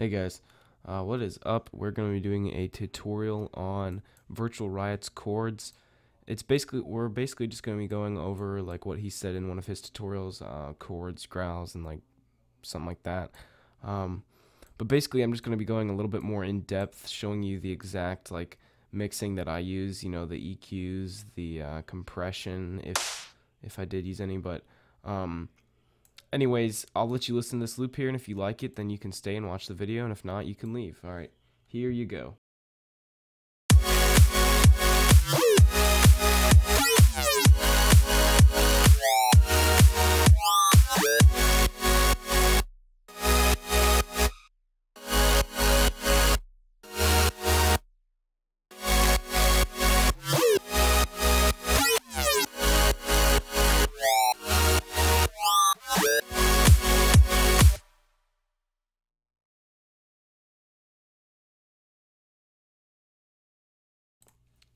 Hey guys, what is up? We're going to be doing a tutorial on Virtual Riot's chords. We're basically just going to be going over like what he said in one of his tutorials, chords, growls, and like something like that. But basically, I'm just going to be going a little bit more in depth, showing you the exact like mixing that I use. You know, the EQs, the compression, if I did use any, but anyways, I'll let you listen to this loop here, and if you like it, then you can stay and watch the video, and if not, you can leave. Alright, here you go.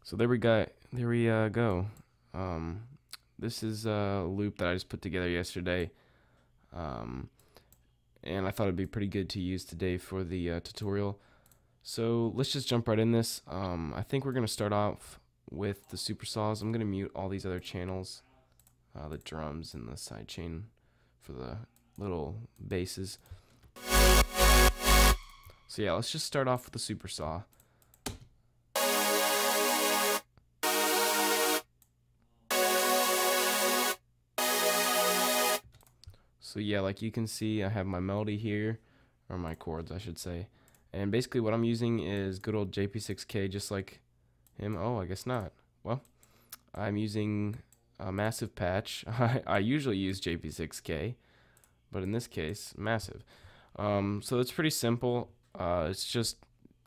So there we go. This is a loop that I just put together yesterday, and I thought it'd be pretty good to use today for the tutorial. So let's just jump right in this. I think we're gonna start off with the supersaws. I'm gonna mute all these other channels, the drums and the sidechain for the little basses. So yeah, let's just start off with the supersaw. So yeah, like you can see, I have my melody here, or my chords I should say, and basically what I'm using is good old JP6K, just like him. Oh, I guess not. Well, I'm using a massive patch. I usually use JP6K, but in this case, massive. So it's pretty simple. It's just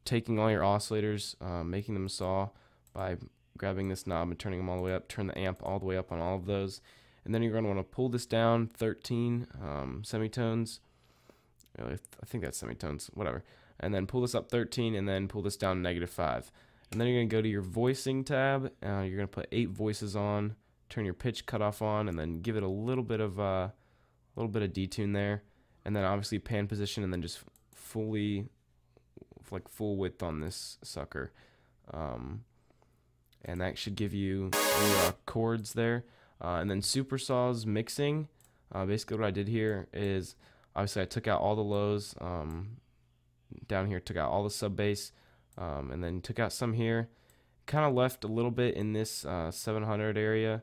taking all your oscillators, making them saw by grabbing this knob and turning them all the way up, turn the amp all the way up on all of those. And then you're going to want to pull this down 13 semitones. I think that's semitones, whatever. And then pull this up 13 and then pull this down -5. And then you're going to go to your voicing tab. You're going to put 8 voices on, turn your pitch cutoff on, and then give it a little bit of detune there. And then obviously pan position, and then just full width on this sucker. And that should give you your chords there. And then supersaws mixing. Basically what I did here is, obviously I took out all the lows, down here took out all the sub bass, and then took out some here, kind of left a little bit in this 700 area,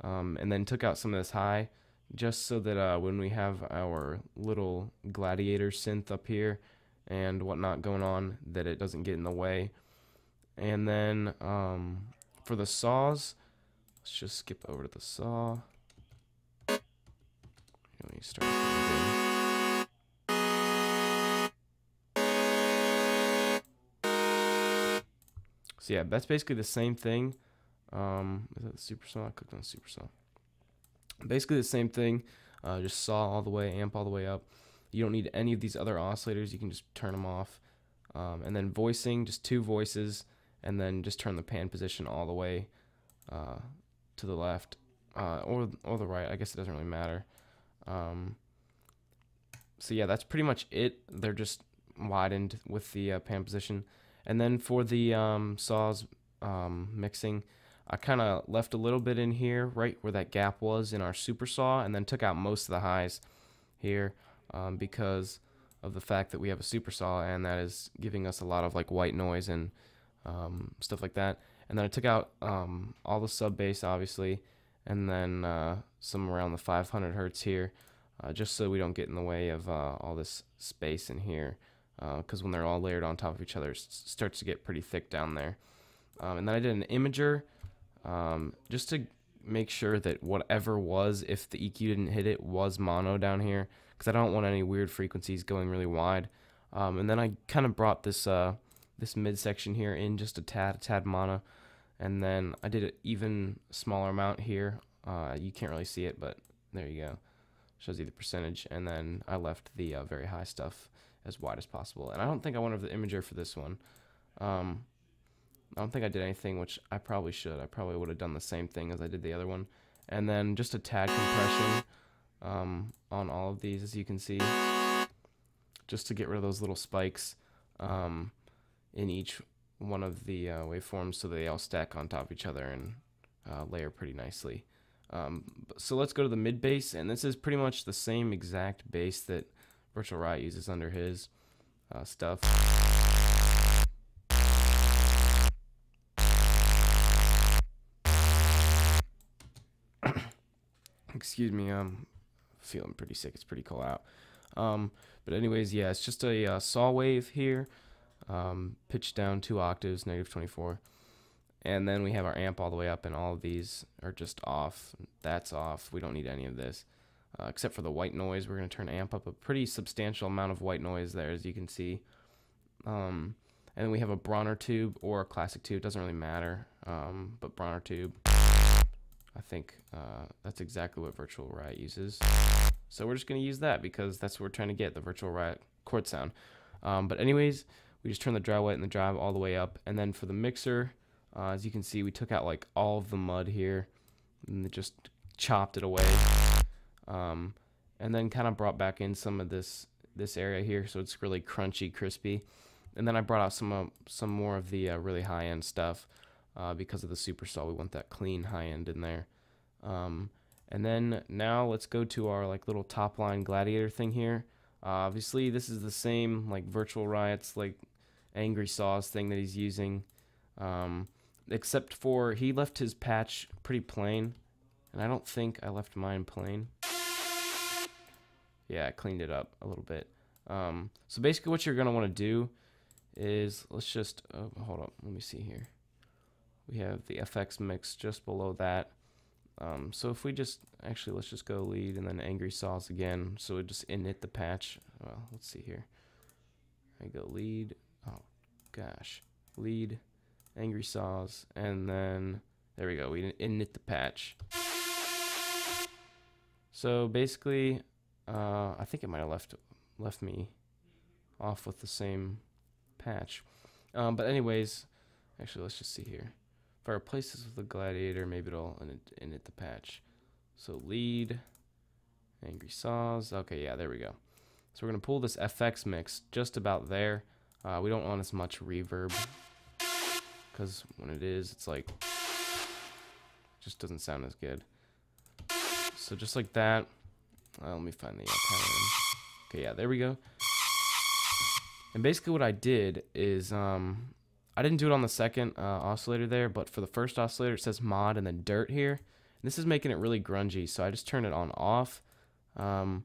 and then took out some of this high, just so that when we have our little gladiator synth up here and whatnot going on, that it doesn't get in the way. And then for the saws, let's just skip over to the saw. Let me start again. So yeah, that's basically the same thing. Is that the super saw? I clicked on the super saw. Basically the same thing. Just saw all the way, amp all the way up. You don't need any of these other oscillators. You can just turn them off. And then voicing, just 2 voices, and then just turn the pan position all the way to the left, or the right. I guess it doesn't really matter. So yeah, that's pretty much it. They're just widened with the pan position. And then for the saws mixing, I kind of left a little bit in here, right where that gap was in our super saw, and then took out most of the highs here, because of the fact that we have a super saw, and that is giving us a lot of like white noise and stuff like that. And then I took out all the sub bass, obviously, and then some around the 500 hertz here, just so we don't get in the way of all this space in here, because when they're all layered on top of each other, it starts to get pretty thick down there. And then I did an imager, just to make sure that whatever was, if the EQ didn't hit it, was mono down here, because I don't want any weird frequencies going really wide. And then I kind of brought this this midsection here in just a tad mono, and then I did an even smaller amount here. You can't really see it, but there you go, shows you the percentage. And then I left the very high stuff as wide as possible. And I don't think I went over the imager for this one. I don't think I did anything, which I probably should. I probably would have done the same thing as I did the other one. And then just a tad compression on all of these, as you can see. just to get rid of those little spikes in each one of the waveforms, so they all stack on top of each other and layer pretty nicely. So let's go to the mid bass, and this is pretty much the same exact bass that Virtual Riot uses under his stuff. Excuse me, I'm feeling pretty sick. It's pretty cold out. But anyways, yeah, it's just a saw wave here, pitched down 2 octaves, -24. And then we have our amp all the way up, and all of these are just off. That's off. We don't need any of this. Except for the white noise. We're going to turn amp up a pretty substantial amount of white noise there, as you can see. And then we have a Bronner tube or a classic tube. Doesn't really matter, but Bronner tube. I think that's exactly what Virtual Riot uses. So we're just going to use that because that's what we're trying to get, the Virtual Riot chord sound. But anyways, we just turn the dry wet and the drive all the way up. And then for the mixer, as you can see, we took out like all of the mud here and just chopped it away. And then kind of brought back in some of this area here, so it's really crunchy, crispy. And then I brought out some more of the really high-end stuff because of the super saw. We want that clean high-end in there. And then now let's go to our like little Topline gladiator thing here. Obviously, this is the same like Virtual Riot's like angry saws thing that he's using, except for he left his patch pretty plain, and I don't think I left mine plain. Yeah, I cleaned it up a little bit. So basically what you're going to want to do is, let's just, hold up, let me see here. We have the FX mix just below that. So if we just, actually let's just go lead and then angry saws again. So we just init the patch. Well, let's see here. I go lead, oh gosh, lead, angry saws, and then, there we go, we init the patch. So basically, I think it might have left me off with the same patch. But anyways, actually let's just see here. If I replace this with a gladiator, maybe it'll init the patch. So lead, angry saws. Okay, yeah, there we go. So we're gonna pull this FX mix just about there. We don't want as much reverb because when it is, it's like just doesn't sound as good. So just like that. Let me find the pattern. Okay, yeah, there we go. And basically what I did is, I didn't do it on the second oscillator there, but for the first oscillator it says mod and then dirt here. And this is making it really grungy, so I just turned it on off. And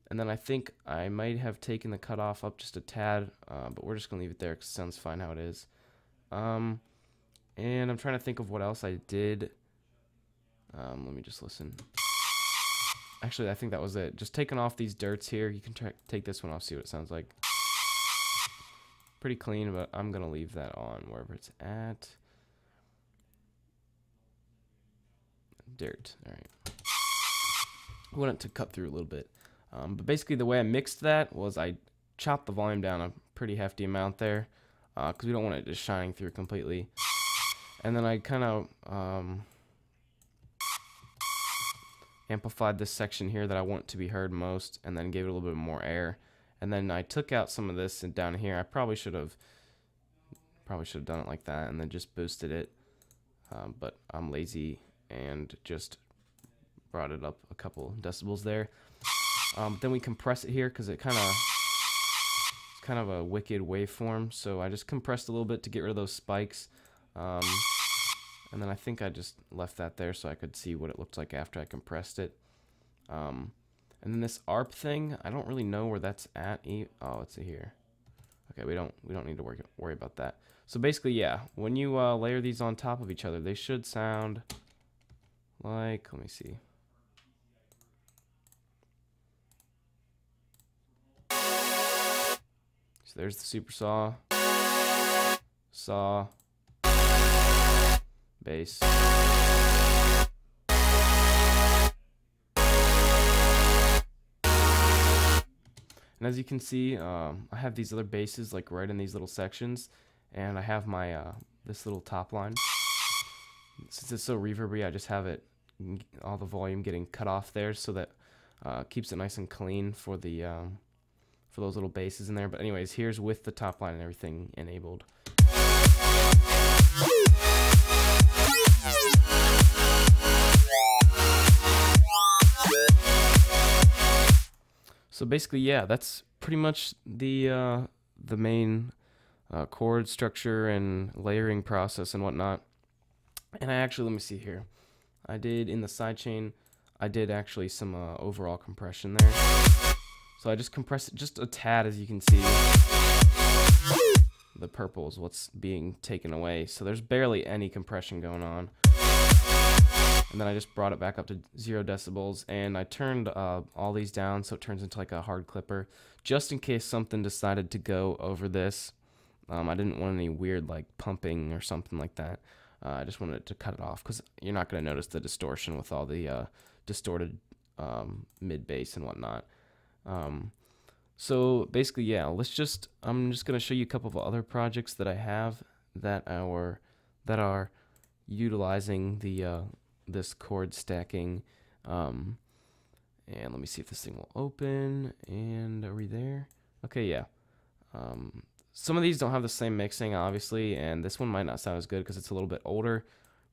then I think I might have taken the cutoff up just a tad, but we're just going to leave it there because it sounds fine how it is. And I'm trying to think of what else I did. Let me just listen. Actually, I think that was it. Just taking off these dirts here. You can take this one off, see what it sounds like. Pretty clean, but I'm going to leave that on wherever it's at. Dirt. All right. I want it to cut through a little bit. But basically, the way I mixed that was I chopped the volume down a pretty hefty amount there because we don't want it just shining through completely. And then I kind of amplified this section here that I want to be heard most, and then gave it a little bit more air. And then I took out some of this and down here. I probably should have done it like that and then just boosted it. But I'm lazy and just brought it up a couple decibels there. Then we compress it here because it's kind of a wicked waveform. So I just compressed a little bit to get rid of those spikes. And then I think I just left that there so I could see what it looked like after I compressed it. And then this ARP thing, I don't really know where that's at. Oh, it's here. Okay, we don't need to worry about that. So basically, yeah, when you layer these on top of each other, they should sound like, let me see. So there's the super saw, bass. And as you can see, I have these other basses like right in these little sections, and I have my this little top line. Since it's so reverby, I just have it all the volume getting cut off there, so that keeps it nice and clean for the for those little basses in there. But anyways, here's with the top line and everything enabled. So basically, yeah, that's pretty much the main chord structure and layering process and whatnot. And I actually, let me see here. I did in the sidechain, I did actually some overall compression there. So I just compressed it just a tad, as you can see. The purple is what's being taken away. So there's barely any compression going on. And then I just brought it back up to 0 decibels, and I turned all these down so it turns into like a hard clipper, just in case something decided to go over this. I didn't want any weird like pumping or something like that. I just wanted to cut it off because you're not going to notice the distortion with all the distorted mid bass and whatnot. So basically, yeah, I'm just going to show you a couple of other projects that I have that are utilizing the this chord stacking. And let me see if this thing will open. And are we there? Okay, yeah. Some of these don't have the same mixing, obviously, and this one might not sound as good because it's a little bit older.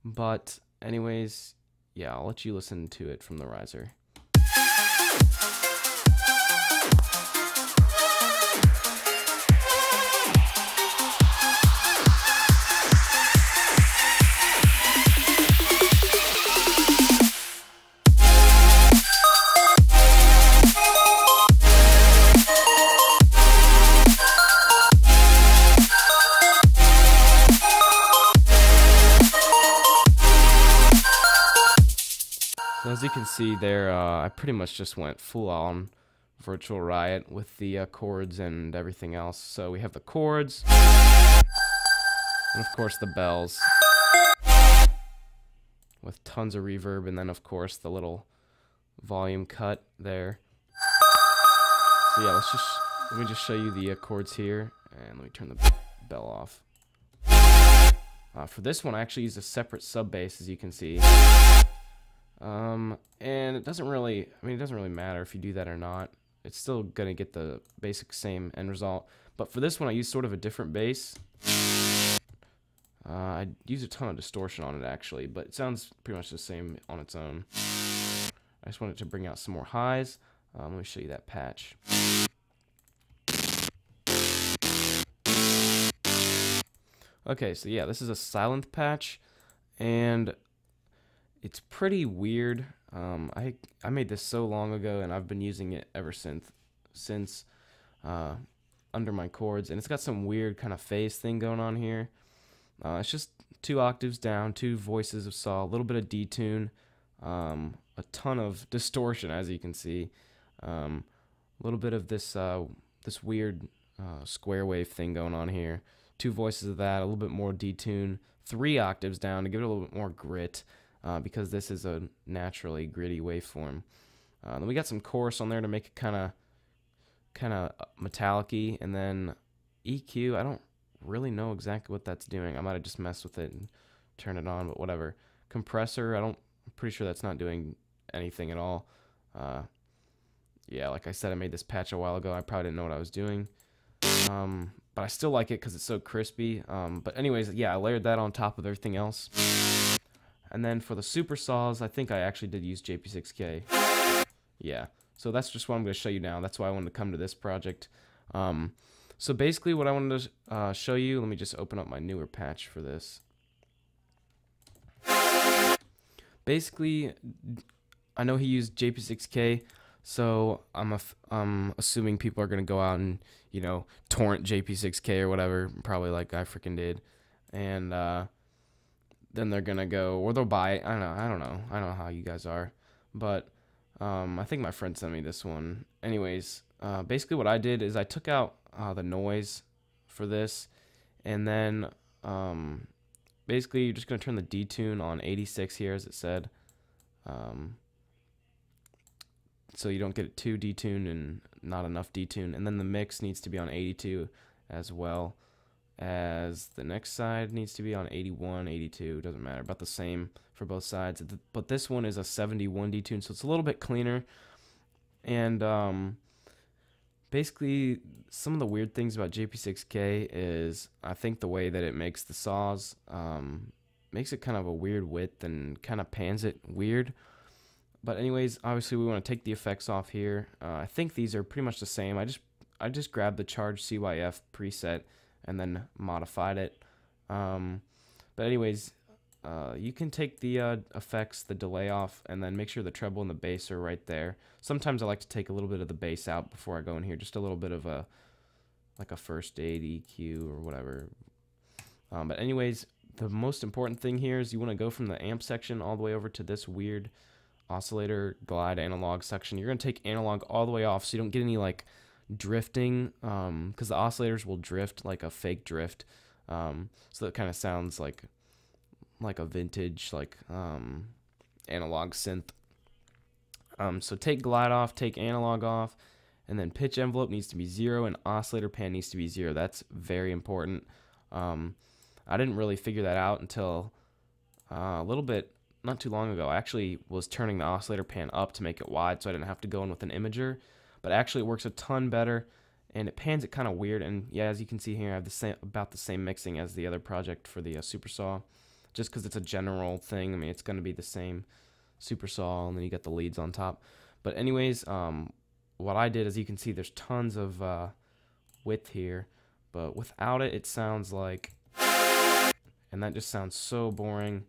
But anyways, yeah, I'll let you listen to it from the riser. As you can see there, I pretty much just went full on virtual Riot with the chords and everything else. So we have the chords, and of course the bells, with tons of reverb, and then of course the little volume cut there. So yeah, let me just show you the chords here, and let me turn the bell off. For this one, I actually used a separate sub bass, as you can see. And it doesn't really matter if you do that or not. It's still gonna get the basic same end result. But for this one, I used sort of a different bass. I used a ton of distortion on it actually, but it sounds pretty much the same on its own. I just wanted to bring out some more highs. Let me show you that patch. Okay, so yeah, this is a silent patch, and it's pretty weird. I made this so long ago, and I've been using it ever since under my chords, and it's got some weird kind of phase thing going on here. It's just 2 octaves down, 2 voices of saw, a little bit of detune, a ton of distortion, as you can see, a little bit of this this weird square wave thing going on here, 2 voices of that, a little bit more detune, 3 octaves down to give it a little bit more grit. Because this is a naturally gritty waveform. Then we got some chorus on there to make it kind of metallic-y, and then EQ. I don't really know exactly what that's doing. I might have just messed with it and turned it on, but whatever. Compressor. I'm pretty sure that's not doing anything at all. Yeah, like I said, I made this patch a while ago. I probably didn't know what I was doing, but I still like it because it's so crispy. But anyways, yeah, I layered that on top of everything else. And then for the super saws, I think I actually did use JP6K. Yeah, so that's just what I'm going to show you now. That's why I wanted to come to this project. So basically what I wanted to show you, let me just open up my newer patch for this. Basically, I know he used JP6K, so I'm assuming people are going to go out and, you know, torrent JP6K or whatever, probably like I freaking did. And then they're gonna go, or they'll buy it. I don't know how you guys are, but I think my friend sent me this one. Anyways, basically what I did is I took out the noise for this, and then basically you're just gonna turn the detune on 86 here, as it said, so you don't get it too detuned and not enough detune. And then the mix needs to be on 82 as well, as the next side needs to be on 81, 82, doesn't matter, about the same for both sides. But this one is a 71 detune, so it's a little bit cleaner. And Basically, some of the weird things about JP6K is I think the way that it makes the saws makes it kind of a weird width and kind of pans it weird. But anyways, obviously we want to take the effects off here. I think these are pretty much the same. I just grabbed the Charge CYF preset and then modified it. But anyways, you can take the effects, the delay off, and then make sure the treble and the bass are right there. Sometimes I like to take a little bit of the bass out before I go in here, just a little bit of like a first aid EQ or whatever. But anyways, the most important thing here is you want to go from the amp section all the way over to this weird oscillator glide analog section. You're going to take analog all the way off so you don't get any like drifting, because the oscillators will drift like a fake drift. So that kind of sounds like a vintage like analog synth. So take glide off, take analog off, and then pitch envelope needs to be 0 and oscillator pan needs to be 0. That's very important. I didn't really figure that out until a little bit not too long ago. I actually was turning the oscillator pan up to make it wide so I didn't have to go in with an imager, but actually it works a ton better and it pans it kind of weird. And yeah, as you can see here, I have about the same mixing as the other project for the Super Saw, just because it's a general thing. I mean, it's going to be the same Super Saw, and then you got the leads on top. But anyways, what I did, as you can see, there's tons of width here, but without it, it sounds like, and that just sounds so boring.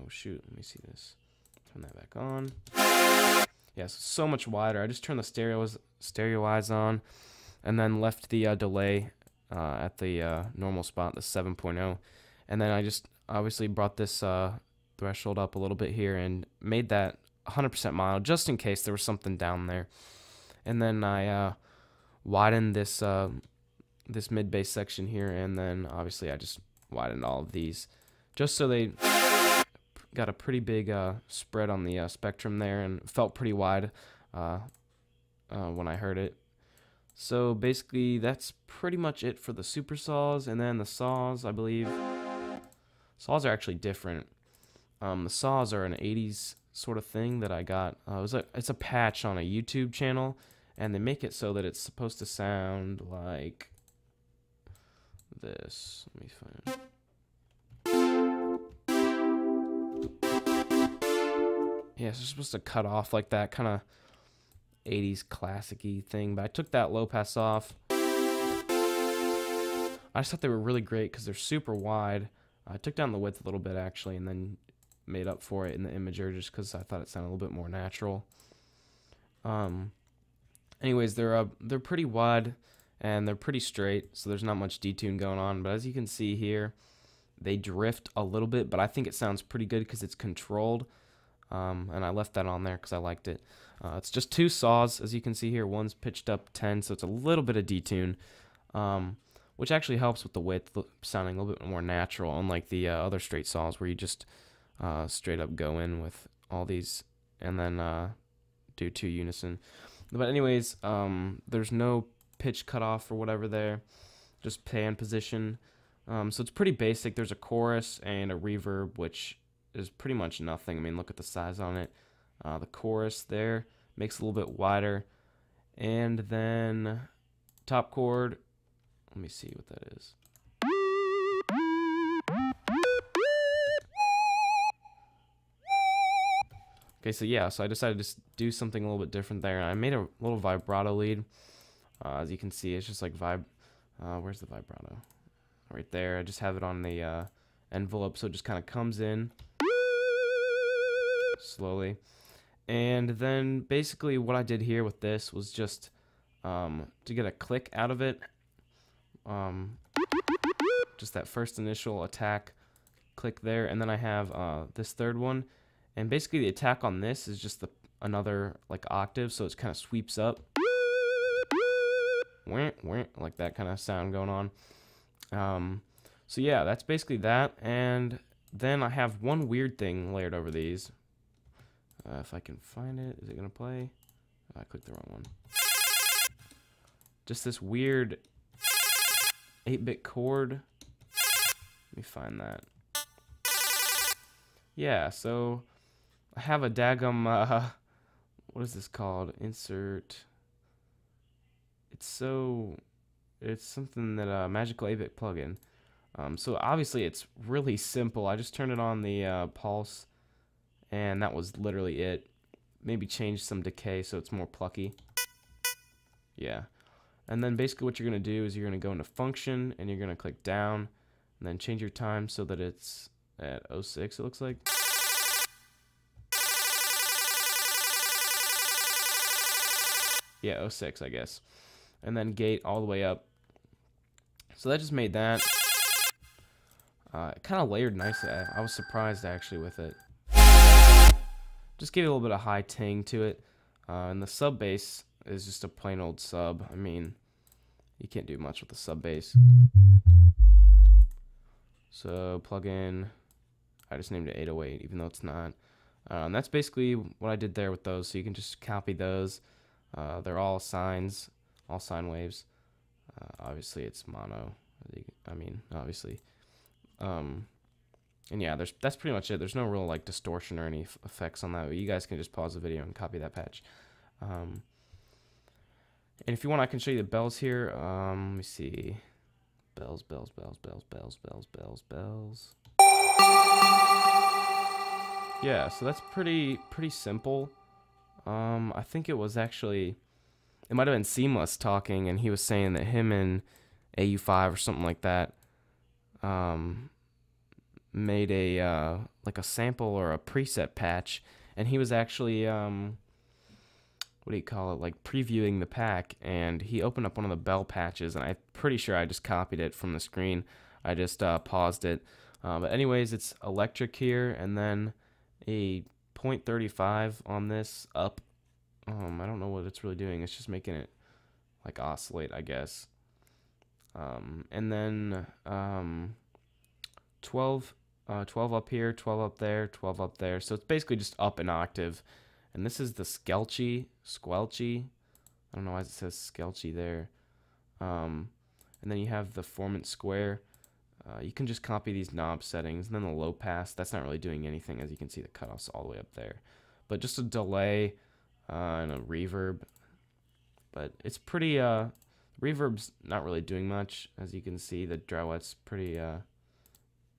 Oh shoot, let me see this. Turn that back on. Yeah, so much wider. I just turned the stereo eyes on, and then left the delay at the normal spot, the 7.0, and then I just obviously brought this threshold up a little bit here and made that 100% mild, just in case there was something down there. And then I widened this this mid bass section here, and then obviously I just widened all of these just so they got a pretty big spread on the spectrum there, and felt pretty wide when I heard it. So basically that's pretty much it for the Super Saws. And then the saws, I believe saws are actually different. The saws are an 80s sort of thing that I got. It's a patch on a YouTube channel, and they make it so that it's supposed to sound like this. Let me find it. Yeah, so it's supposed to cut off like that kind of 80s classic-y thing, but I took that low pass off. I just thought they were really great because they're super wide. I took down the width a little bit actually, and then made up for it in the imager just because I thought it sounded a little bit more natural. Anyways, they're pretty wide and they're pretty straight, so there's not much detune going on. But as you can see here, they drift a little bit, but I think it sounds pretty good because it's controlled. And I left that on there because I liked it. It's just two saws, as you can see here. One's pitched up 10, so it's a little bit of detune, which actually helps with the width sounding a little bit more natural, unlike the other straight saws where you just straight up go in with all these and then do 2 unison. But anyways, there's no pitch cutoff or whatever there, just pan position. So it's pretty basic. There's a chorus and a reverb, which is pretty much nothing. I mean, look at the size on it. The chorus there makes it a little bit wider, and then top chord. Let me see what that is. Okay, so yeah, so I decided to do something a little bit different there. I made a little vibrato lead. As you can see, it's just like where's the vibrato? Right there. I just have it on the envelope, so it just kind of comes in slowly. And then basically what I did here with this was just to get a click out of it, just that first initial attack click there, and then I have this third one, and basically the attack on this is just another like octave, so it kind of sweeps up like that kind of sound going on. So yeah, that's basically that. And then I have one weird thing layered over these. If I can find it, is it gonna play? I clicked the wrong one. Just this weird 8-bit chord. Let me find that. Yeah, so I have a daggum what is this called? Insert. It's something that Magical 8-bit plugin. So obviously it's really simple. I just turned it on the pulse, and that was literally it. Maybe change some decay so it's more plucky. Yeah. And then basically what you're going to do is you're going to go into function, and you're going to click down, and then change your time so that it's at 06, it looks like. Yeah, 06, I guess. And then gate all the way up. So that just made that. It kind of layered nicely. I was surprised actually with it. Just gave it a little bit of high ting to it. And the sub bass is just a plain old sub. I mean, you can't do much with the sub bass. So plug in. I just named it 808, even though it's not. And that's basically what I did there with those. So you can just copy those. They're all sines, all sine waves. Obviously, it's mono. I mean, obviously. And yeah, that's pretty much it. There's no real like distortion or any effects on that. But you guys can just pause the video and copy that patch. And if you want, I can show you the bells here. Let me see. Bells, bells, bells, bells, bells, bells, bells, bells. Yeah, so that's pretty simple. I think it was actually, it might have been Seamless talking, and he was saying that him and AU5 or something like that made a like a sample or a preset patch, and he was actually what do you call it, like previewing the pack, and he opened up one of the bell patches, and I'm pretty sure I just copied it from the screen. I just paused it. But anyways, it's electric here, and then a 0.35 on this up. I don't know what it's really doing. It's just making it like oscillate, I guess. And then 12 up here, 12 up there, 12 up there. So it's basically just up an octave. And this is the squelchy. I don't know why it says squelchy there. And then you have the formant square. You can just copy these knob settings. And then the low pass, that's not really doing anything. As you can see, the cutoff's all the way up there. But just a delay and a reverb. But it's pretty, reverb's not really doing much. As you can see, the Drowette's pretty,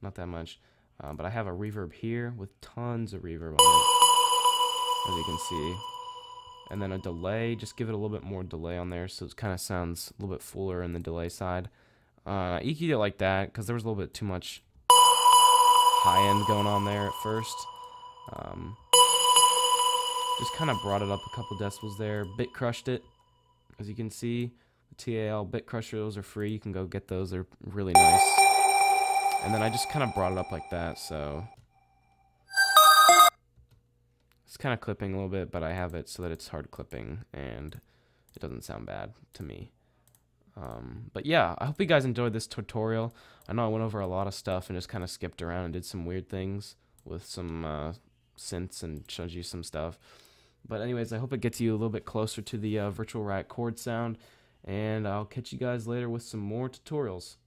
not that much. But I have a reverb here with tons of reverb on it, as you can see. And then a delay, just give it a little bit more delay on there so it kind of sounds a little bit fuller in the delay side. I EQ'd it like that because there was a little bit too much high end going on there at first. Just kind of brought it up a couple decibels there. Bit crushed it, as you can see. The TAL bit crushers are free. You can go get those. They're really nice. And then I just kind of brought it up like that, so it's kind of clipping a little bit, but I have it so that it's hard clipping and it doesn't sound bad to me. But yeah, I hope you guys enjoyed this tutorial. I know I went over a lot of stuff and just kind of skipped around and did some weird things with some synths and showed you some stuff. But anyways, I hope it gets you a little bit closer to the virtual Riot chord sound, and I'll catch you guys later with some more tutorials.